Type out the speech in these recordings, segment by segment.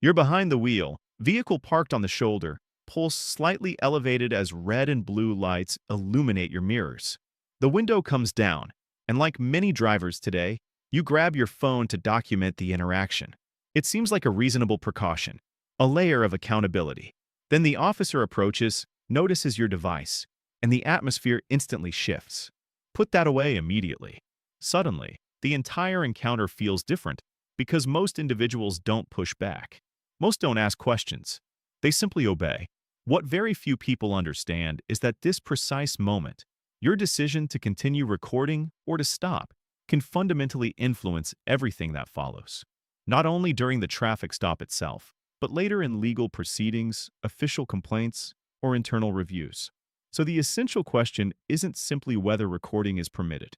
You're behind the wheel, vehicle parked on the shoulder, pulse slightly elevated as red and blue lights illuminate your mirrors. The window comes down, and like many drivers today, you grab your phone to document the interaction. It seems like a reasonable precaution, a layer of accountability. Then the officer approaches, notices your device, and the atmosphere instantly shifts. Put that away immediately. Suddenly, the entire encounter feels different because most individuals don't push back. Most don't ask questions. They simply obey. What very few people understand is that this precise moment, your decision to continue recording or to stop, can fundamentally influence everything that follows. Not only during the traffic stop itself, but later in legal proceedings, official complaints, or internal reviews. So the essential question isn't simply whether recording is permitted.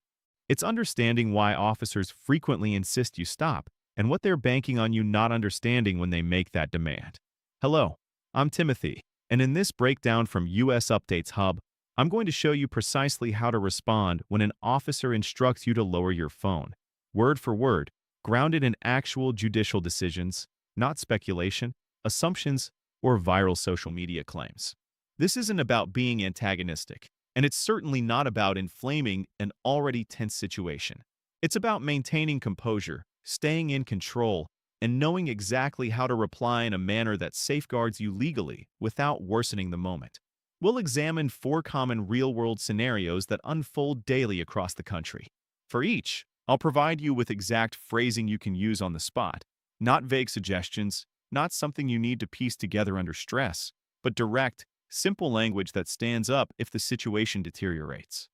It's understanding why officers frequently insist you stop and what they're banking on you not understanding when they make that demand. Hello, I'm Timothy, and in this breakdown from US Updates Hub, I'm going to show you precisely how to respond when an officer instructs you to lower your phone, word for word, grounded in actual judicial decisions, not speculation, assumptions, or viral social media claims. This isn't about being antagonistic, and it's certainly not about inflaming an already tense situation. It's about maintaining composure, staying in control, and knowing exactly how to reply in a manner that safeguards you legally without worsening the moment. We'll examine 4 common real-world scenarios that unfold daily across the country. For each, I'll provide you with exact phrasing you can use on the spot, not vague suggestions, not something you need to piece together under stress, but direct, simple language that stands up if the situation deteriorates.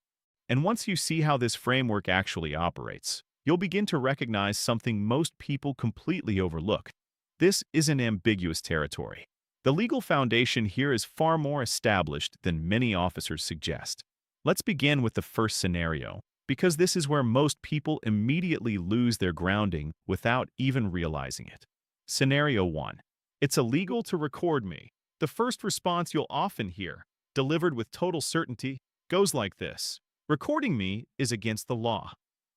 And once you see how this framework actually operates, you'll begin to recognize something most people completely overlook. This isn't ambiguous territory. The legal foundation here is far more established than many officers suggest. Let's begin with the first scenario, because this is where most people immediately lose their grounding without even realizing it. Scenario 1. It's illegal to record me. The first response you'll often hear, delivered with total certainty, goes like this: recording me is against the law.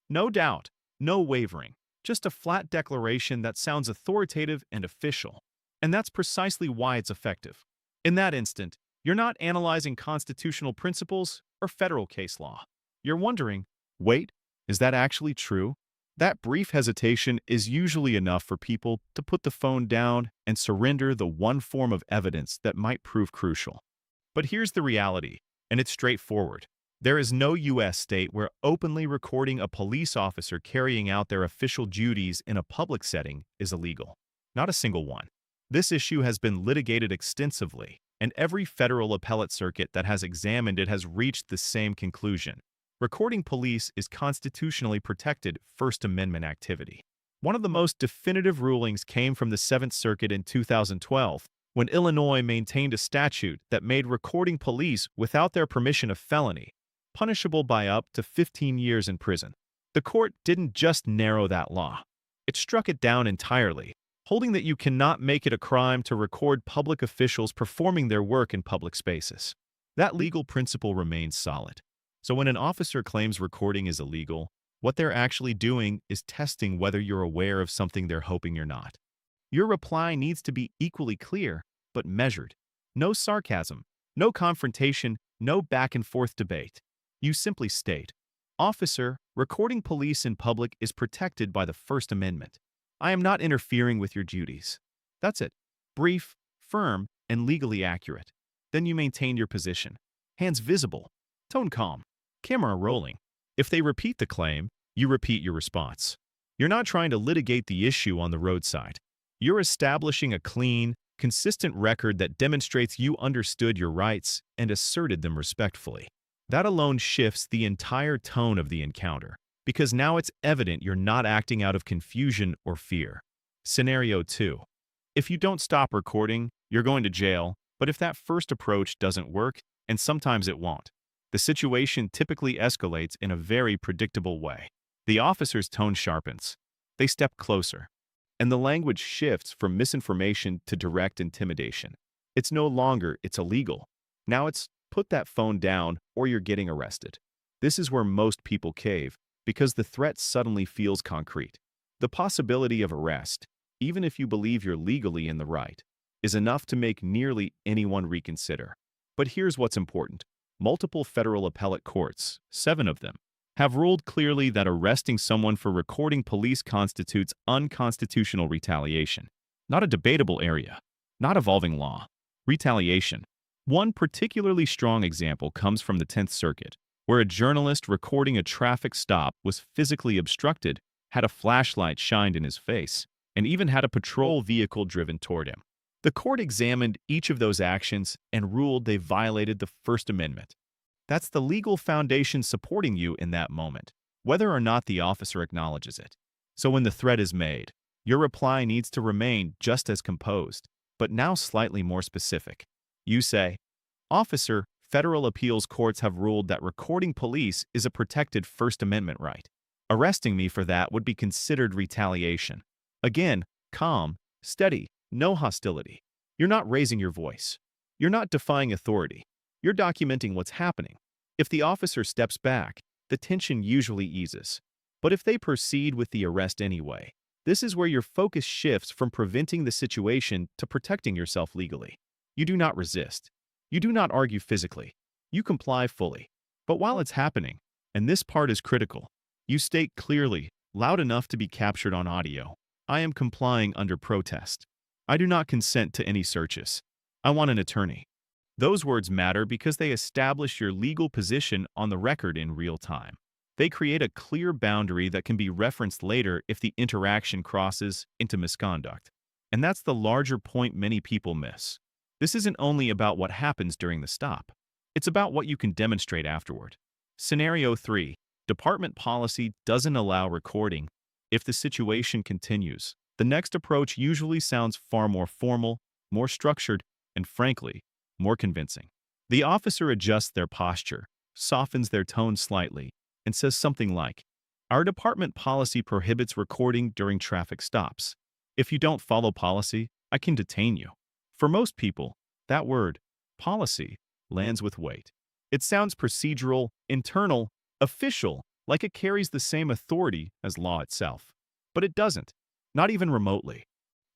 No doubt, no wavering, just a flat declaration that sounds authoritative and official. And that's precisely why it's effective. In that instant, you're not analyzing constitutional principles or federal case law. You're wondering, wait, is that actually true? That brief hesitation is usually enough for people to put the phone down and surrender the one form of evidence that might prove crucial. But here's the reality, and it's straightforward. There is no U.S. state where openly recording a police officer carrying out their official duties in a public setting is illegal. Not a single one. This issue has been litigated extensively, and every federal appellate circuit that has examined it has reached the same conclusion. Recording police is constitutionally protected First Amendment activity. One of the most definitive rulings came from the Seventh Circuit in 2012, when Illinois maintained a statute that made recording police without their permission a felony, punishable by up to 15 years in prison. The court didn't just narrow that law. It struck it down entirely, holding that you cannot make it a crime to record public officials performing their work in public spaces. That legal principle remains solid. So when an officer claims recording is illegal, what they're actually doing is testing whether you're aware of something they're hoping you're not. Your reply needs to be equally clear, but measured. No sarcasm, no confrontation, no back-and-forth debate. You simply state, "Officer, recording police in public is protected by the First Amendment. I am not interfering with your duties." That's it. Brief, firm, and legally accurate. Then you maintain your position. Hands visible. Tone calm. Camera rolling. If they repeat the claim, you repeat your response. You're not trying to litigate the issue on the roadside. You're establishing a clean, consistent record that demonstrates you understood your rights and asserted them respectfully. That alone shifts the entire tone of the encounter, because now it's evident you're not acting out of confusion or fear. Scenario 2. If you don't stop recording, you're going to jail, but if that first approach doesn't work, and sometimes it won't, the situation typically escalates in a very predictable way. The officer's tone sharpens. They step closer. And the language shifts from misinformation to direct intimidation. It's no longer, "It's illegal." Now it's, "Put that phone down or you're getting arrested." This is where most people cave, because the threat suddenly feels concrete. The possibility of arrest, even if you believe you're legally in the right, is enough to make nearly anyone reconsider. But here's what's important. Multiple federal appellate courts, 7 of them, have ruled clearly that arresting someone for recording police constitutes unconstitutional retaliation. Not a debatable area, not evolving law. Retaliation. One particularly strong example comes from the 10th Circuit, where a journalist recording a traffic stop was physically obstructed, had a flashlight shined in his face, and even had a patrol vehicle driven toward him. The court examined each of those actions and ruled they violated the First Amendment. That's the legal foundation supporting you in that moment, whether or not the officer acknowledges it. So when the threat is made, your reply needs to remain just as composed, but now slightly more specific. You say, "Officer, federal appeals courts have ruled that recording police is a protected First Amendment right. Arresting me for that would be considered retaliation." Again, calm, steady, no hostility. You're not raising your voice. You're not defying authority. You're documenting what's happening. If the officer steps back, the tension usually eases. But if they proceed with the arrest anyway, this is where your focus shifts from preventing the situation to protecting yourself legally. You do not resist. You do not argue physically. You comply fully. But while it's happening, and this part is critical, you state clearly, loud enough to be captured on audio, "I am complying under protest. I do not consent to any searches. I want an attorney." Those words matter because they establish your legal position on the record in real time. They create a clear boundary that can be referenced later if the interaction crosses into misconduct. And that's the larger point many people miss. This isn't only about what happens during the stop. It's about what you can demonstrate afterward. Scenario 3. Department policy doesn't allow recording. If the situation continues, the next approach usually sounds far more formal, more structured, and frankly, more convincing. The officer adjusts their posture, softens their tone slightly, and says something like, "Our department policy prohibits recording during traffic stops. If you don't follow policy, I can detain you." For most people, that word, policy, lands with weight. It sounds procedural, internal, official, like it carries the same authority as law itself. But it doesn't, not even remotely.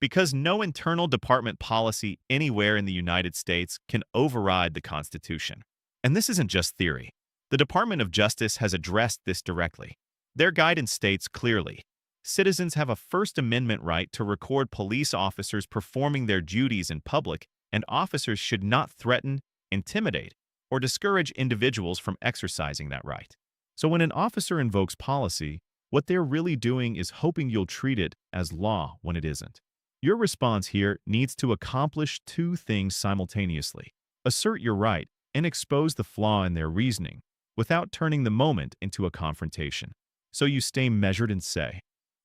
Because no internal department policy anywhere in the United States can override the Constitution. And this isn't just theory. The Department of Justice has addressed this directly. Their guidance states clearly, citizens have a First Amendment right to record police officers performing their duties in public, and officers should not threaten, intimidate, or discourage individuals from exercising that right. So when an officer invokes policy, what they're really doing is hoping you'll treat it as law when it isn't. Your response here needs to accomplish 2 things simultaneously. Assert your right and expose the flaw in their reasoning without turning the moment into a confrontation. So you stay measured and say,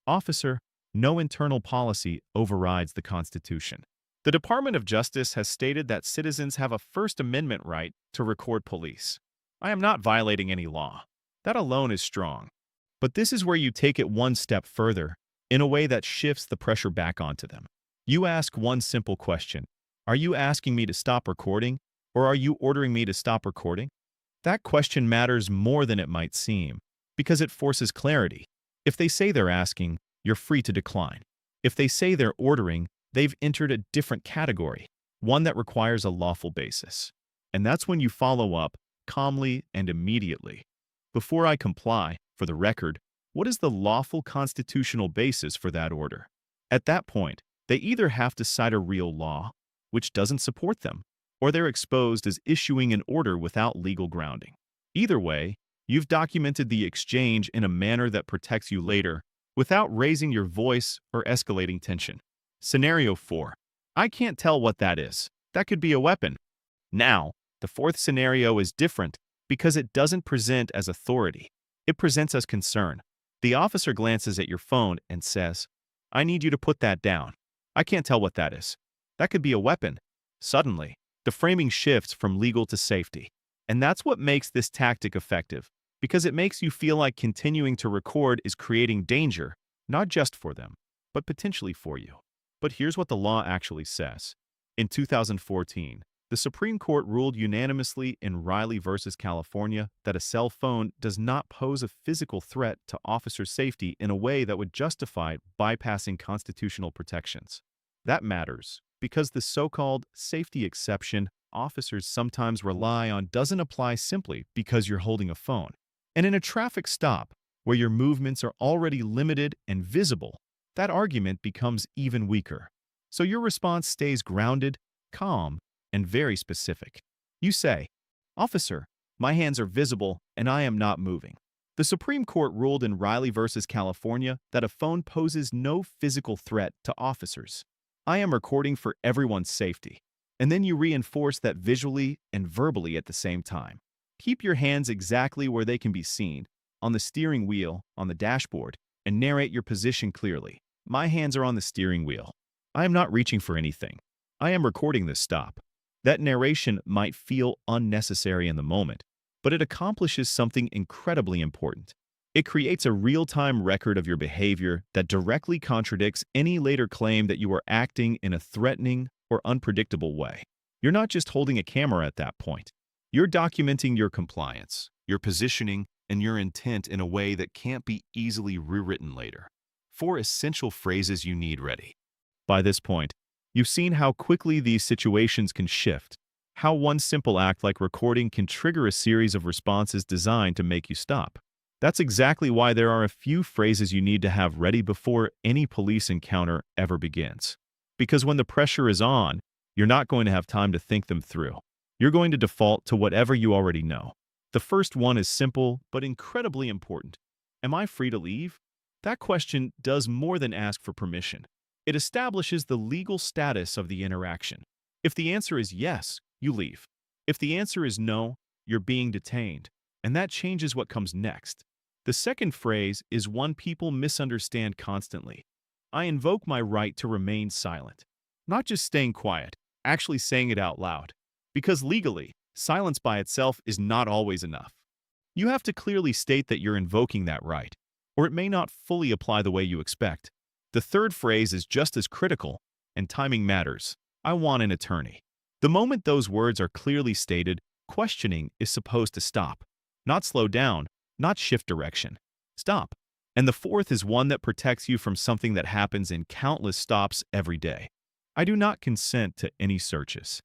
"Officer, no internal policy overrides the Constitution. The Department of Justice has stated that citizens have a First Amendment right to record police. I am not violating any law. That alone is strong." But this is where you take it one step further, in a way that shifts the pressure back onto them. You ask one simple question. Are you asking me to stop recording, or are you ordering me to stop recording? That question matters more than it might seem, because it forces clarity. If they say they're asking, you're free to decline. If they say they're ordering, they've entered a different category, one that requires a lawful basis. And that's when you follow up, calmly and immediately. "Before I comply, for the record, what is the lawful constitutional basis for that order?" At that point, they either have to cite a real law, which doesn't support them, or they're exposed as issuing an order without legal grounding. Either way, you've documented the exchange in a manner that protects you later, without raising your voice or escalating tension. Scenario 4. I can't tell what that is. That could be a weapon. Now, the 4th scenario is different because it doesn't present as authority. It presents as concern. The officer glances at your phone and says, "I need you to put that down. I can't tell what that is. That could be a weapon." Suddenly, the framing shifts from legal to safety. And that's what makes this tactic effective, because it makes you feel like continuing to record is creating danger, not just for them, but potentially for you. But here's what the law actually says. In 2014, The Supreme Court ruled unanimously in Riley versus California that a cell phone does not pose a physical threat to officer safety in a way that would justify bypassing constitutional protections. That matters because the so-called safety exception officers sometimes rely on doesn't apply simply because you're holding a phone. And in a traffic stop, where your movements are already limited and visible, that argument becomes even weaker. So your response stays grounded, calm, and very specific. You say, "Officer, my hands are visible and I am not moving." The Supreme Court ruled in Riley versus California that a phone poses no physical threat to officers. I am recording for everyone's safety. And then you reinforce that visually and verbally at the same time. Keep your hands exactly where they can be seen, on the steering wheel, on the dashboard, and narrate your position clearly. My hands are on the steering wheel. I am not reaching for anything. I am recording this stop. That narration might feel unnecessary in the moment, but it accomplishes something incredibly important. It creates a real-time record of your behavior that directly contradicts any later claim that you are acting in a threatening or unpredictable way. You're not just holding a camera at that point. You're documenting your compliance, your positioning, and your intent in a way that can't be easily rewritten later. 4 essential phrases you need ready. By this point, you've seen how quickly these situations can shift, how one simple act like recording can trigger a series of responses designed to make you stop. That's exactly why there are a few phrases you need to have ready before any police encounter ever begins. Because when the pressure is on, you're not going to have time to think them through. You're going to default to whatever you already know. The first one is simple but incredibly important. Am I free to leave? That question does more than ask for permission. It establishes the legal status of the interaction. If the answer is yes, you leave. If the answer is no, you're being detained. And that changes what comes next. The second phrase is one people misunderstand constantly. I invoke my right to remain silent. Not just staying quiet, actually saying it out loud. Because legally, silence by itself is not always enough. You have to clearly state that you're invoking that right, or it may not fully apply the way you expect. The third phrase is just as critical, and timing matters. I want an attorney. The moment those words are clearly stated, questioning is supposed to stop. Not slow down, not shift direction. Stop. And the fourth is one that protects you from something that happens in countless stops every day. I do not consent to any searches.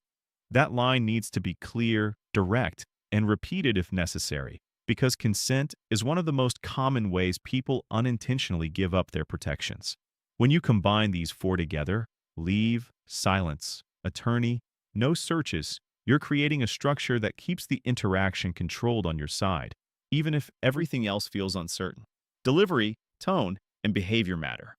That line needs to be clear, direct, and repeated if necessary, because consent is one of the most common ways people unintentionally give up their protections. When you combine these 4 together, leave, silence, attorney, no searches, you're creating a structure that keeps the interaction controlled on your side, even if everything else feels uncertain. Delivery, tone, and behavior matter.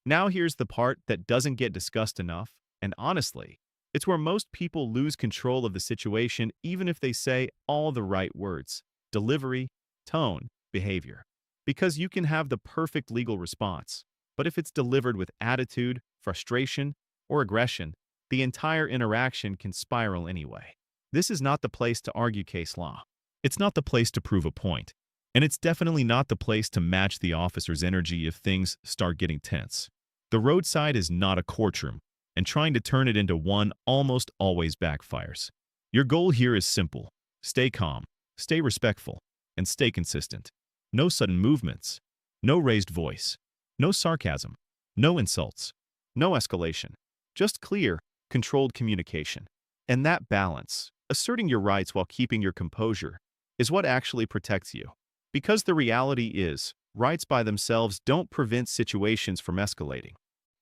Now here's the part that doesn't get discussed enough, and honestly, it's where most people lose control of the situation even if they say all the right words. Delivery, tone, behavior. Because you can have the perfect legal response, but if it's delivered with attitude, frustration, or aggression, the entire interaction can spiral anyway. This is not the place to argue case law. It's not the place to prove a point. And it's definitely not the place to match the officer's energy if things start getting tense. The roadside is not a courtroom, and trying to turn it into one almost always backfires. Your goal here is simple. Stay calm, stay respectful, and stay consistent. No sudden movements, no raised voice, no sarcasm, no insults, no escalation. Just clear, controlled communication. And that balance, asserting your rights while keeping your composure, is what actually protects you. Because the reality is, rights by themselves don't prevent situations from escalating.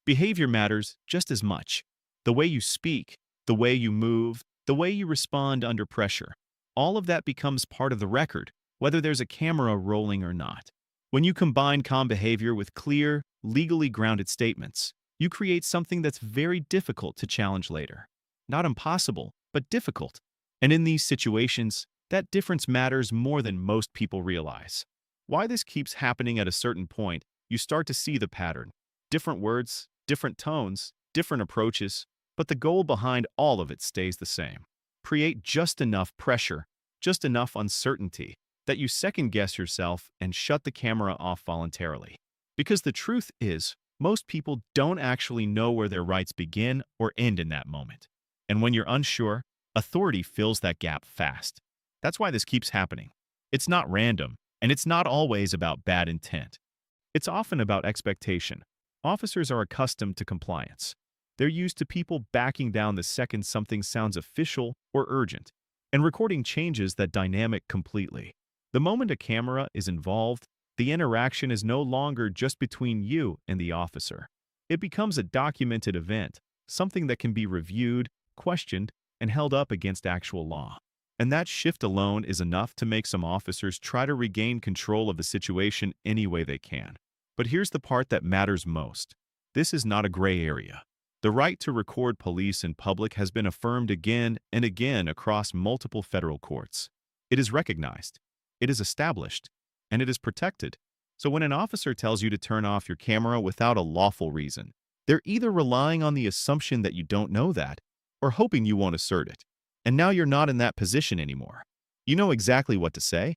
Behavior matters just as much. The way you speak, the way you move, the way you respond under pressure. All of that becomes part of the record, whether there's a camera rolling or not. When you combine calm behavior with clear, legally grounded statements, you create something that's very difficult to challenge later. Not impossible, but difficult. And in these situations, that difference matters more than most people realize. Why this keeps happening at a certain point, you start to see the pattern. Different words, different tones, different approaches, but the goal behind all of it stays the same. Create just enough pressure, just enough uncertainty, that you second-guess yourself and shut the camera off voluntarily. Because the truth is, most people don't actually know where their rights begin or end in that moment. And when you're unsure, Authority fills that gap fast. That's why this keeps happening. It's not random, and it's not always about bad intent. It's often about expectation. Officers are accustomed to compliance. They're used to people backing down the second something sounds official or urgent, and recording changes that dynamic completely. The moment a camera is involved, the interaction is no longer just between you and the officer. It becomes a documented event, something that can be reviewed, questioned, and held up against actual law. And that shift alone is enough to make some officers try to regain control of the situation any way they can. But here's the part that matters most. This is not a gray area. The right to record police in public has been affirmed again and again across multiple federal courts. It is recognized, it is established, and it is protected. So when an officer tells you to turn off your camera without a lawful reason, they're either relying on the assumption that you don't know that or hoping you won't assert it. And now you're not in that position anymore. You know exactly what to say.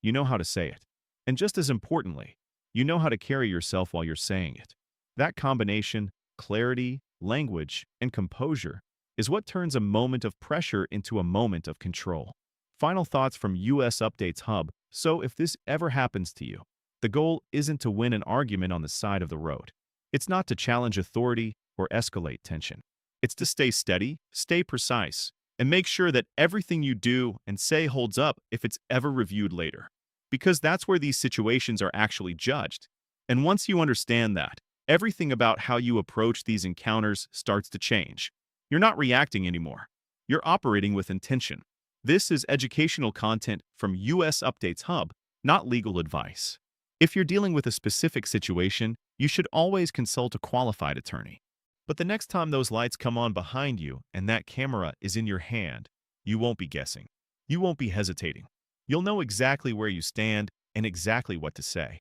You know how to say it. And just as importantly, you know how to carry yourself while you're saying it. That combination, clarity, language, and composure, is what turns a moment of pressure into a moment of control. Final thoughts from US Updates Hub. So if this ever happens to you, the goal isn't to win an argument on the side of the road. It's not to challenge authority or escalate tension. It's to stay steady, stay precise, and make sure that everything you do and say holds up if it's ever reviewed later. Because that's where these situations are actually judged. And once you understand that, everything about how you approach these encounters starts to change. You're not reacting anymore. You're operating with intention. This is educational content from US Updates Hub, not legal advice. If you're dealing with a specific situation, you should always consult a qualified attorney. But the next time those lights come on behind you and that camera is in your hand, you won't be guessing. You won't be hesitating. You'll know exactly where you stand and exactly what to say.